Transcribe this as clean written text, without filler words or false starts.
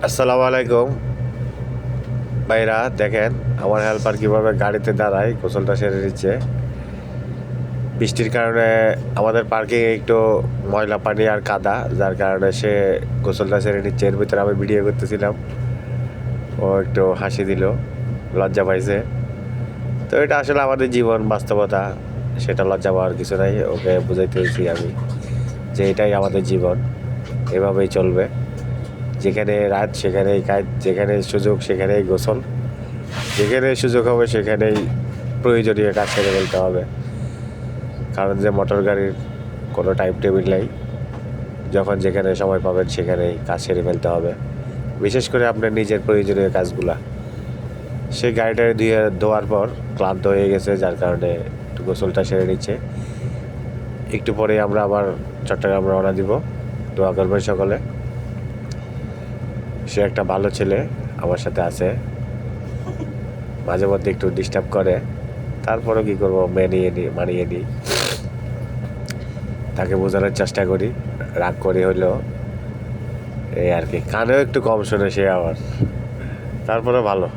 আসসালামু আলাইকুম ভাইরা, দেখেন আমার হেল্পার কীভাবে গাড়িতে দাঁড়ায় গোসলটা সেরে নিচ্ছে। বৃষ্টির কারণে আমাদের পার্কিং একটু ময়লা পানি আর কাদা, যার কারণে সে গোসলটা সেরে নিচ্ছে। এর ভিতরে আমি ভিডিও করতেছিলাম, ও একটু হাসি দিল, লজ্জা পাইছে। তো এটা আসলে আমাদের জীবন, বাস্তবতা, সেটা লজ্জা পাওয়ার কিছু নাই। ওকে বুঝাইতেছি আমি যে এটাই আমাদের জীবন, এভাবেই চলবে। যেখানে রাত সেখানেই কাজ, যেখানে সুযোগ সেখানেই গোসল, যেখানে সুযোগ হবে সেখানেই প্রয়োজনীয় কাজ সেরে ফেলতে হবে। কারণ যে মোটর গাড়ির কোনো টাইম টেবিল নেই, যখন যেখানে সময় পাবেন সেখানেই কাজ সেরে ফেলতে হবে। বিশেষ করে আপনার নিজের প্রয়োজনীয় কাজগুলা। সেই গাড়িটা ধোয়ার পর ক্লান্ত হয়ে গেছে, যার কারণে একটু গোসলটা সেরে নিচ্ছে। একটু পরে আমরা আবার চট্টগ্রাম রওনা দিব। দোয়া করবেন সকলে। সে একটা ভালো ছেলে, আমার সাথে আছে, মাঝে মধ্যে একটু ডিস্টার্ব করে, তারপরেও কী করবো, মানিয়ে নিই। তাকে বোঝানোর চেষ্টা করি, রাগ করি হইলেও, এই আর কি। কানেও একটু কম শোনে সে আবার, তারপরে ভালো।